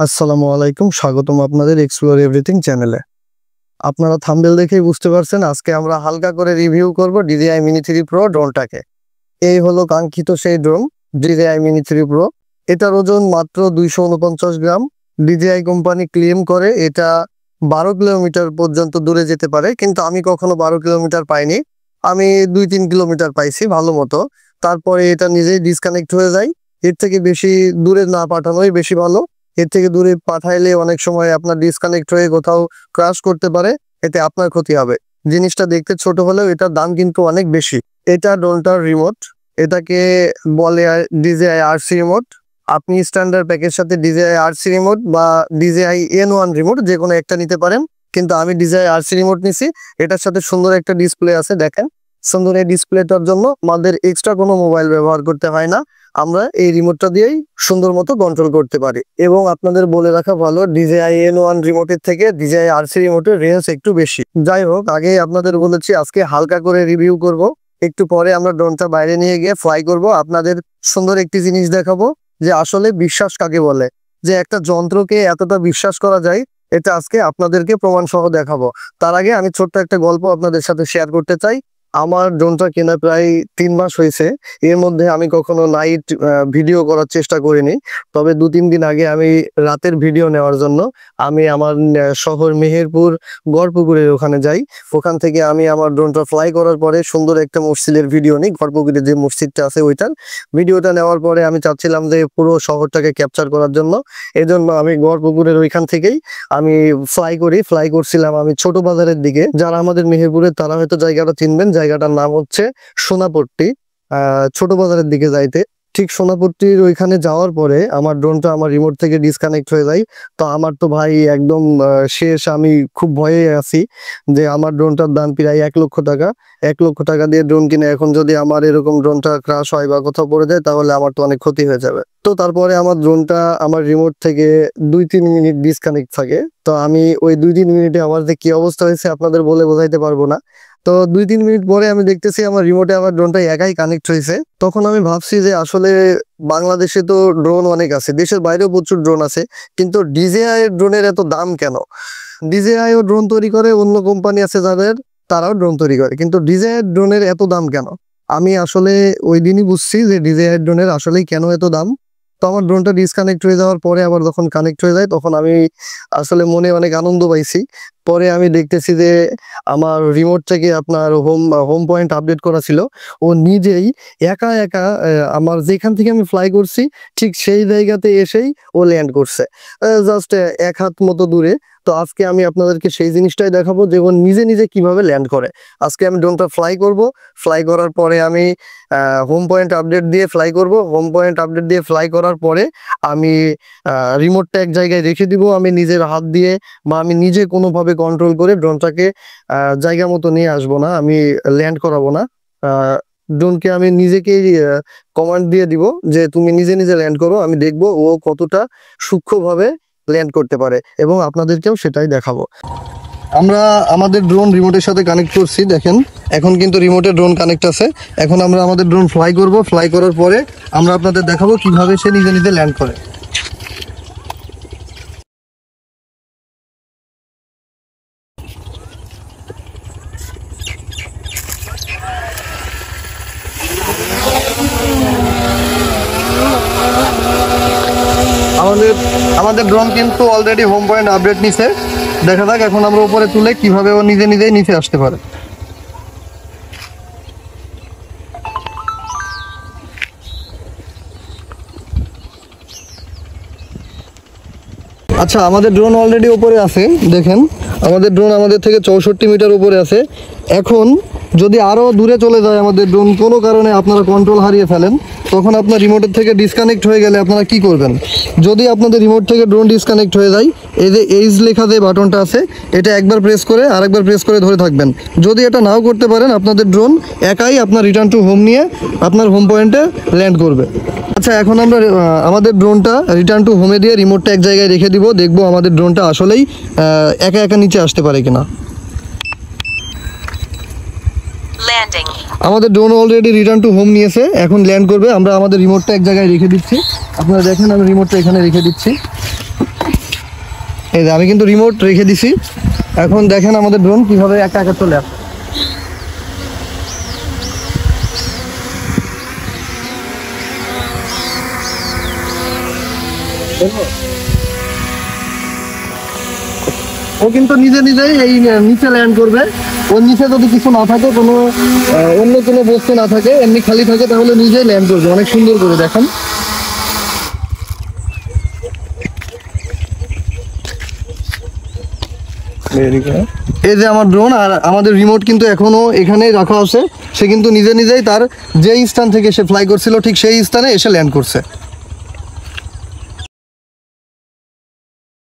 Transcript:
আসসালামু আলাইকুম, স্বাগতম আপনাদের এক্সপ্লোর এভরিথিং চ্যানেলে। আপনারা থাম্বনেল দেখেই বুঝতে পারছেন আজকে আমরা হালকা করে রিভিউ করব DJI Mini 3 Pro ড্রোনটাকে। এই হলো কাঙ্ক্ষিত সেই ড্রোন DJI Mini 3 Pro। এটার ওজন মাত্র 249 গ্রাম। DJI কোম্পানি ক্লেম করে এটা 12 কিলোমিটার পর্যন্ত দূরে যেতে পারে, কিন্তু আমি কখনো 12 কিলোমিটার পাইনি। আমি 2-3 কিলোমিটার পাইছি ভালো মতো। তারপরে এটা নিজেই ডিসকানেক্ট হয়ে যায়। এর থেকে বেশি দূরে না পাঠানোই বেশি ভালো। এর থেকে দূরে পাঠাইলে অনেক সময় আপনার ডিসকানেক্ট হয়ে কোথাও ক্রাশ করতে পারে, এতে আপনার ক্ষতি হবে। জিনিসটা দেখতে ছোট হলেও এটার দাম কিন্তু অনেক বেশি। এটা ড্রোনটার রিমোট, এটাকে বলে DJI RC রিমোট। আপনি স্ট্যান্ডার্ড প্যাকের সাথে DJI RC রিমোট বা DJI N1 রিমোট যে কোনো একটা নিতে পারেন, কিন্তু আমি DJI RC রিমোট নিছি। এটার সাথে সুন্দর একটা ডিসপ্লে আছে, দেখেন। সুন্দর এই ডিসপ্লেটার জন্য আমাদের এক্সট্রা কোনো মোবাইল ব্যবহার করতে হয় না। আমরা এই রিমোটটা দিয়েই সুন্দর মতো কন্ট্রোল করতে পারি। এবং আপনাদের বলে রাখা ভালো, DJI N1 রিমোটের থেকে DJI RC রিমোটের রেঞ্জ একটু বেশি। যাই হোক, আগে আপনাদের বলেছি আজকে হালকা করে রিভিউ করব। একটু পরে আমরা ড্রোনটা বাইরে নিয়ে গিয়ে ফ্লাই করব। আপনাদের সুন্দর একটি জিনিস দেখাবো যে আসলে বিশ্বাস কাকে বলে, যে একটা যন্ত্রকে এতটা বিশ্বাস করা যায়, এটা আজকে আপনাদেরকে প্রমাণ সহ দেখাবো। তার আগে আমি ছোট্ট একটা গল্প আপনাদের সাথে শেয়ার করতে চাই। আমার ড্রোনটা কেনা প্রায় 3 মাস হয়েছে। এর মধ্যে আমি কখনো নাইট ভিডিও করার চেষ্টা করিনি। তবে 2-3 দিন আগে আমি রাতের ভিডিও নেওয়ার জন্য আমি আমার শহর মেহেরপুর গড়পুকুরের ওখানে যাই। ওখান থেকে আমি আমার ড্রোনটা ফ্লাই করার পরে সুন্দর একটা মসজিদের ভিডিও নিই। গড়পুকুরে যে মসজিদটা আছে ওইটার ভিডিওটা নেওয়ার পরে আমি চাচ্ছিলাম যে পুরো শহরটাকে ক্যাপচার করার জন্য। এজন্য আমি গড়পুকুরের ওইখান থেকেই আমি ফ্লাই করছিলাম আমি ছোট বাজারের দিকে। যারা আমাদের মেহেরপুরের তারা হয়তো জায়গাটা চিনবেন। জায়গাটার নাম হচ্ছে সোনাপট্টি। ছোট বাজারের দিকে যাইতে ঠিক সোনাপট্টির ওইখানে যাওয়ার পরে আমার ড্রোনটা আমার রিমোট থেকে ডিসকানেক্ট হয়ে যায়। তো আমার তো ভাই একদম শেষ। আমি খুব ভয়ে আছি যে আমার ড্রোনটার দাম প্রায় 1 লক্ষ টাকা। 1 লক্ষ টাকা দিয়ে ড্রোন কিনে এখন যদি আমার এরকম ড্রোনটা ক্রাশ হয় বা কোথাও পড়ে যায়, তাহলে আমার তো অনেক ক্ষতি হয়ে যাবে। তো তারপরে আমার ড্রোনটা আমার রিমোট থেকে 2-3 মিনিট ডিসকানেক্ট থাকে। তো আমি ওই 2-3 মিনিটে আমার যে কি অবস্থা হয়েছে আপনাদের বলে বোঝাইতে পারবো না। তো 2-3 মিনিট পরে আমি দেখতেছি আমার রিমোটে আমার ড্রোনটা একাই কানেক্ট হয়েছে। তখন আমি ভাবছি যে আসলে বাংলাদেশে তো ড্রোন অনেক আছে, দেশের বাইরেও প্রচুর ড্রোন আছে, কিন্তু DJI এর ড্রোনের এত দাম কেন? DJI ও ড্রোন তৈরি করে, অন্য কোম্পানি আছে যাদের, তারাও ড্রোন তৈরি করে, কিন্তু DJI এর ড্রোনের এত দাম কেন? আমি আসলে ওই দিনই বুঝছি যে DJI এর ড্রোনের আসলেই কেন এত দাম। তো আমার ড্রোনটা ডিসকানেক্ট হয়ে যাওয়ার পরে আবার যখন কানেক্ট হয়ে যায়, তখন আমি আসলে মনে অনেক আনন্দ পাইছি। পরে আমি দেখতেছি যে আমার রিমোট থেকে আপনার হোম পয়েন্ট আপডেট করা ছিল, ও নিজেই একা একা আমার যেখান থেকে আমি ফ্লাই করছি ঠিক সেই জায়গাতে এসেই ও ল্যান্ড করছে, জাস্ট 1 হাত মতো দূরে। তো আজকে আমি আপনাদেরকে সেই জিনিসটাই দেখাবো যে ও নিজে নিজে কিভাবে ল্যান্ড করে। আজকে আমি ড্রোনটা ফ্লাই করব। ফ্লাই করার পরে আমি হোম পয়েন্ট আপডেট দিয়ে ফ্লাই করব। হোম পয়েন্ট আপডেট দিয়ে ফ্লাই করার পরে আমি রিমোটটা এক জায়গায় রেখে দিব আমি নিজের হাত দিয়ে, বা আমি নিজে কোনোভাবে কন্ট্রোল করে ড্রোনটাকে জায়গা মতো নিয়ে আসবো না, আমি ল্যান্ড করাবো না। ড্রোনকে আমি নিজেকেই কমান্ড দিয়ে দিব যে তুমি নিজে নিজে ল্যান্ড করো। আমি দেখবো ও কতটা সূক্ষ্মভাবে ল্যান্ড করতে পারে, এবং আপনাদেরকেও সেটাই দেখাবো। আমরা আমাদের ড্রোন রিমোটের সাথে কানেক্ট করছি, দেখেন এখন কিন্তু রিমোটের ড্রোন কানেক্ট আছে। এখন আমরা আমাদের ড্রোন ফ্লাই করব। ফ্লাই করার পরে আমরা আপনাদের দেখাবো কিভাবে সে নিজে নিজে ল্যান্ড করে। আমাদের ড্রোন কিন্তু অলরেডি হোম পয়েন্ট আপডেট নিছে। দেখা যাক এখন আমরা উপরে তুলে কিভাবে ও নিজে নিজেই নিচে আসতে পারে। আচ্ছা, আমাদের ড্রোন অলরেডি উপরে আছে, দেখেন আমাদের ড্রোন আমাদের থেকে 64 মিটার উপরে আছে। এখন যদি আরও দূরে চলে যায় আমাদের ড্রোন, কোনো কারণে আপনারা কন্ট্রোল হারিয়ে ফেলেন, তখন আপনার রিমোটের থেকে ডিসকানেক্ট হয়ে গেলে আপনারা কি করবেন? যদি আপনাদের রিমোট থেকে ড্রোন ডিসকানেক্ট হয়ে যায়, এই যে এইচ লেখা যে বাটনটা আছে, এটা একবার প্রেস করে আরেকবার প্রেস করে ধরে থাকবেন। যদি এটা নাও করতে পারেন, আপনাদের ড্রোন একাই আপনার রিটার্ন টু হোম নিয়ে আপনার হোম পয়েন্টে ল্যান্ড করবে। আচ্ছা, এখন আমরা আমাদের ড্রোনটা রিটার্ন টু হোমে দিয়ে রিমোটটা এক জায়গায় রেখে দিব, দেখবো আমাদের ড্রোনটা আসলেই একা একা নিচে আসতে পারে কিনা। আমাদের drone already return to home নিয়েছে, এখন ল্যান্ড করবে। আমরা আমাদের রিমোটটা এক জায়গায় রেখে দিচ্ছি, আপনারা দেখেন আমি রিমোটটা এখানে রেখে দিচ্ছি। এই যে আমি কিন্তু রিমোট রেখে দিছি, এখন দেখেন আমাদের ড্রোন কিভাবে একা একা চলে আসে। ও কিন্তু নিজে নিজেই এই নিচে ল্যান্ড করবে। ওর নিচে যদি কিছু না থাকে, কোনো অন্য কোনো বস্তু না থাকে, এমনি খালি থাকে, তাহলে নিজেই ল্যান্ড করবে অনেক সুন্দর করে। দেখেন এই যে আমার ড্রোন, আর আমাদের রিমোট কিন্তু এখনো এখানেই রাখা আছে। সে কিন্তু নিজে নিজেই তার যেই স্থান থেকে সে ফ্লাই করছিল ঠিক সেই স্থানে এসে ল্যান্ড করছে।